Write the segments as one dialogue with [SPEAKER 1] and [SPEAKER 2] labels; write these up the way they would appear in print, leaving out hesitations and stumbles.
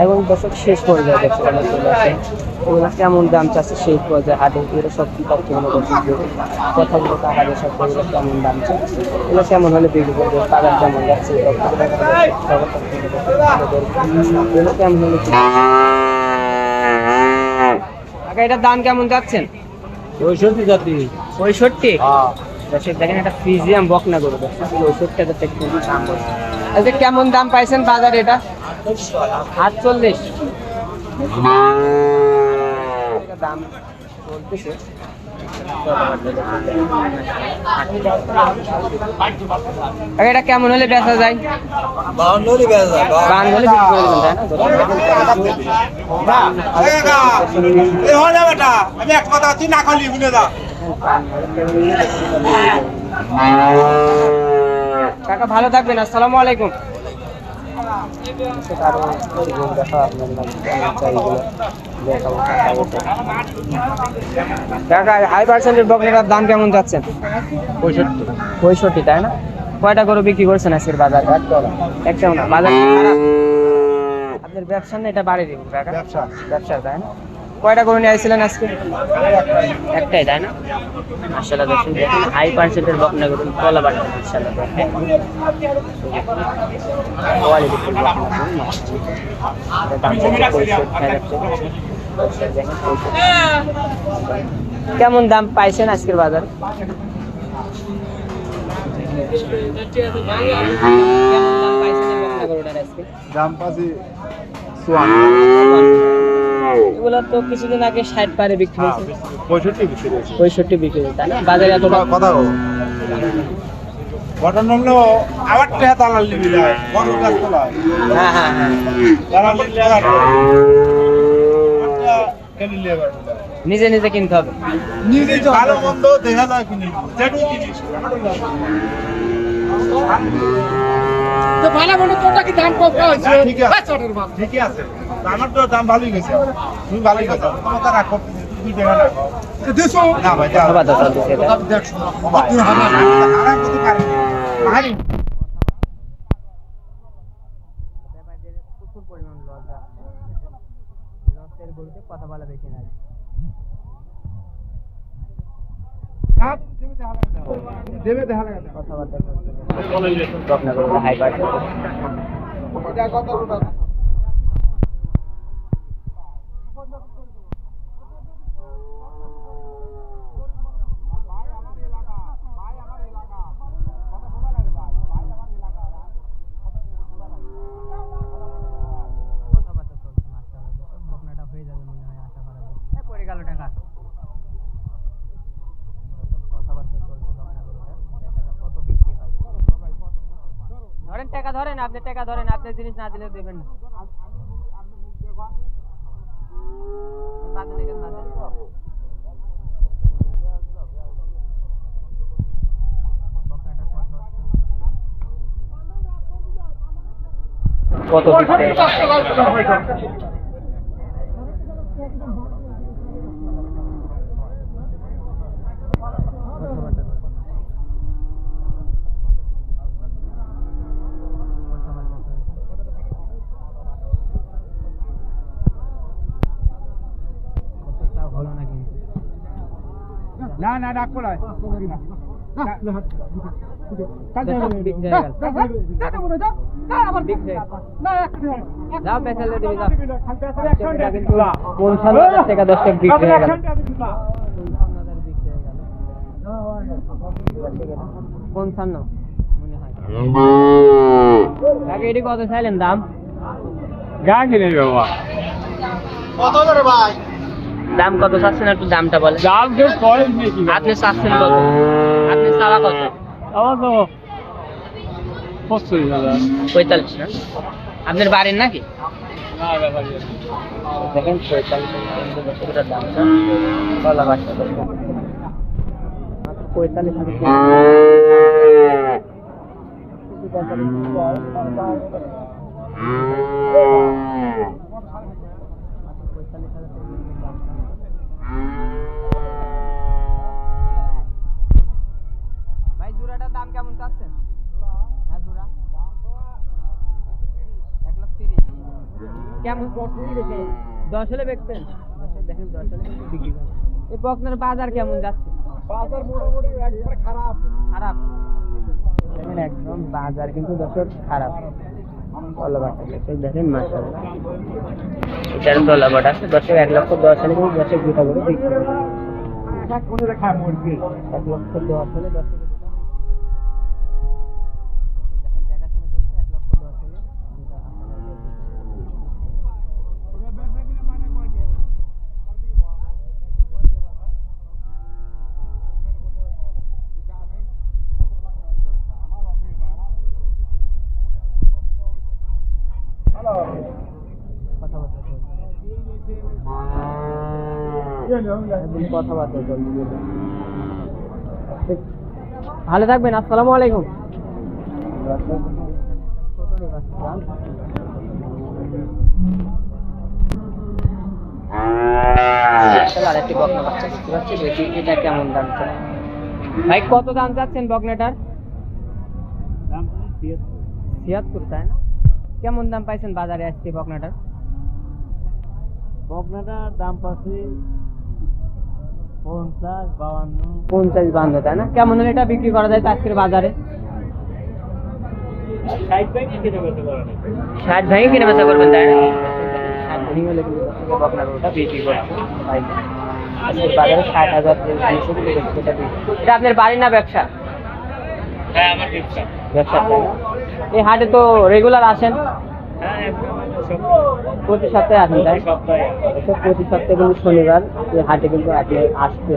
[SPEAKER 1] এবং দশক শেষ পর্যায়ে দেখতে চলে আসে ওগুলো কেমন দাম চাচ্ছে শেষ পর্যায়ে হাটে এগুলো সব তথ্যগুলো কথাগুলো কাহাদের সব এগুলো কেমন দাম চাচ্ছে এগুলো কেমন হলে বিক্রি করবে বাজার কেমন যাচ্ছে এগুলো কেমন হলে এটার দাম কেমন যাচ্ছেন?
[SPEAKER 2] 65 জাতি
[SPEAKER 1] 65। দর্শক দেখেন একটা ফ্রিজিয়াম বকনা গরু 65,000 টাকা দাম বলছে। আচ্ছা কেমন দাম পাইছেন বাজারে এটা? 48 দাম বলতেছে। এটা কেমন হলে বেচা যায়?
[SPEAKER 2] 52 হলে বেচা যায়
[SPEAKER 1] 52 হলে বিক্রি করে দেবেন তাই না?
[SPEAKER 2] আমি এক কথা তুই না খালি বুঝে যা
[SPEAKER 1] কাকা ভালো থাকবেন। আসসালামু আলাইকুম। কাকা হাই পার্সেন্টের বকনাটার দাম কেমন যাচ্ছেন? 65 তাই না? কয়টা গরু বিক্রি করছেন আজকের বাজারে? একটাও না। বাজার খারাপ। আপনার ব্যবসা না এটা বাড়ির কাকা? ব্যবসা তাই না? কয়টা গরু নিয়ে আসছিলেন আজকে? একটাই তাই না? মাশাআল্লাহ দেখুন হাই পার্সেন্টের বকনা গরু কলা বাটা মাশাআল্লাহ কোয়ালিটি ফুল কেমন দাম পাইছেন আজকের বাজারে?
[SPEAKER 2] দাম পাচ্ছি
[SPEAKER 1] এগুলো তো কিছুদিন আগে 60 পারে বিক্রি হয়েছে। 65 বিক্রি হয়েছে তাই না? বাজারে এত
[SPEAKER 2] কথা ঘটনা হলো আবার টাকা দালাল নিবি না বড় গাছ তোলা
[SPEAKER 1] হ্যাঁ হ্যাঁ হ্যাঁ
[SPEAKER 2] দালাল নিলে আবার কেন লেবার
[SPEAKER 1] নিজে নিজে কিনতে হবে।
[SPEAKER 2] নিজে ভালো মন্দ দেখা যায় কিনে যেটুকু জিনিস
[SPEAKER 3] তো ভালো মনে তোটা কি দাম কম হয়েছে?
[SPEAKER 2] ঠিকই আছে আমার তো দাম ভালোই গেছে তুমি ভালোই গেছে তোমার রাখো তুমি দেখা রাখো
[SPEAKER 3] দেশো
[SPEAKER 2] না ভাই
[SPEAKER 1] বাবা তো চলতেছে এটা।
[SPEAKER 3] দেখছো তুই হারাম
[SPEAKER 2] আরাম করতে পারি ভারী
[SPEAKER 1] প্রচুর পরিমাণ লস আছে। লসের গরুতে কথা বলা বেশি না।
[SPEAKER 2] দেবে দেখা লাগা
[SPEAKER 1] কথাবার্তা বকনা গরু হাই পার্সেন্ট কথাবার্তা চলছে মাশাআল্লাহ বকনাটা হয়ে যাবে মনে হয় আশা করা যায়। পড়ে গেল টাকা কথাবার্তা চলছে বকনা গরুটা দেখা যাক কত বিক্রি হয়। ধরেন টাকা ধরেন আপনি টাকা ধরেন আপনি জিনিস না দিলে দেবেন না। কত হলো না কিন্তু
[SPEAKER 2] না না ডাক পড়ায়
[SPEAKER 1] যাও পেছালে দিবি যাও। কিন্তু 55,000 টাকা 10 টাকা বিক্রি হয়ে গেল। 55,000 বিক্রি হয়ে গেল। 55 মনে হয়। আগে এটি কত চাইলেন দাম?
[SPEAKER 2] গা কিনে বাবা কত করে ভাই
[SPEAKER 1] দাম কত চাচ্ছেন একটু দামটা বলেন।
[SPEAKER 2] দাম কেউ করেন নাকি
[SPEAKER 1] আপনি চাচ্ছেন কত? আপনি চাওয়া কত?
[SPEAKER 2] আমার তো 45,000
[SPEAKER 1] 45 না? আপনার বাড়ির নাকি?
[SPEAKER 2] না বাবা
[SPEAKER 1] দেখেন 45,000 দামটা কলা বাচ্চা মাত্র 45,000 কেমন 10 হলে বেচবেন? দেখেন 10 হলে বিক্রি করেন। এই বকনার বাজার কেমন যাচ্ছে?
[SPEAKER 3] বাজার মোটামুটি একবার খারাপ।
[SPEAKER 1] খারাপ। দেখেন একদম বাজার কিন্তু দর্শক খারাপ। তলাবাট আছে দেখেন মাশাআল্লাহ। এটার তলাবাট আছে দর্শক 1,10,000 হলে কিন্তু দর্শক দুটো করে বিক্রি করবে।
[SPEAKER 3] এক কোণে রেখা মরছে।
[SPEAKER 1] 1,10,000 হলে দর্শক দেখেন দেখাশোনা চলছে 1,10,000 হলে কথাবার্তা চলছে। কথাবার্তা চলছে। ভালো থাকবেন। আসসালামু আলাইকুম। আরেকটি বকনা বাচ্চা দেখতে পাচ্ছি, দেখি এটা কেমন দাম চাই। ভাই কত দাম চাচ্ছেন বকনাটার? 76, তাই না? কেমন দাম পাইছেন বাজারে আজকে বকনাটার?
[SPEAKER 3] বকনাটার দাম পাচ্ছি 50-52।
[SPEAKER 1] 50-52, তাই না? কেমন হলে এটা বিক্রি করা যায় আজকের বাজারে?
[SPEAKER 3] 60 ভেঙে কিনে বেচা করে না।
[SPEAKER 1] 60 ভেঙে কিনে বেচা করবেন, তাই না? 60 ভেঙে হলে কিন্তু বকনার ওটা বিক্রি করছে আজকের বাজারে 60,000 এটা আপনার বাড়ি না ব্যবসা?
[SPEAKER 3] হ্যাঁ, আমার ব্যবসা।
[SPEAKER 1] ব্যবসা, তাই না? এই হাটে তো রেগুলার আসেন?
[SPEAKER 3] হ্যাঁ, একদম
[SPEAKER 1] প্রতি সপ্তাহে আসেন, তাই?
[SPEAKER 3] সপ্তাহে।
[SPEAKER 1] প্রতি সপ্তাহে কিন্তু শনিবার এই হাটে কিন্তু আপনি আসবে।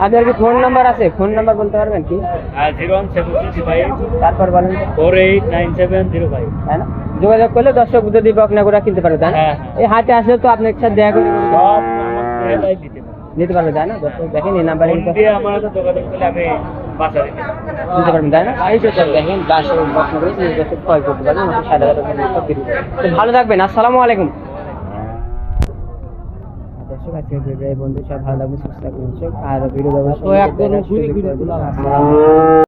[SPEAKER 1] আপনার কি ফোন নাম্বার আছে? ফোন নাম্বার বলতে পারবেন কি?
[SPEAKER 3] 01765
[SPEAKER 1] তারপর বলেন।
[SPEAKER 3] 489705।
[SPEAKER 1] তাই না? যোগাযোগ করলে দর্শক যদি বকনাগুড়া কিনতে পারবে, তাই না?
[SPEAKER 3] হ্যাঁ।
[SPEAKER 1] এই হাটে আসলে তো আপনার সাথে দেখা করে
[SPEAKER 3] সব আমার দেলাই দিতে পারে।
[SPEAKER 1] নিতে পারবে, তাই না? দর্শক দেখেন এই নাম্বারে
[SPEAKER 3] ফোন দিয়ে আমার সাথে যোগাযোগ করলে আমি বাসা দিতে পারি।
[SPEAKER 1] নিতে পারবেন, তাই না? এই যে দেখেন বাসে বকনাগুড়ি দর্শক ক্রয় করতে পারবেন, মাত্র 60,000 টাকা বিক্রি করবে। তো ভালো থাকবেন। আসসালামু আলাইকুম। দর্শক আজকে বন্ধু সব ভালো থাকবেন, সুস্থ থাকবেন। আর ভিডিও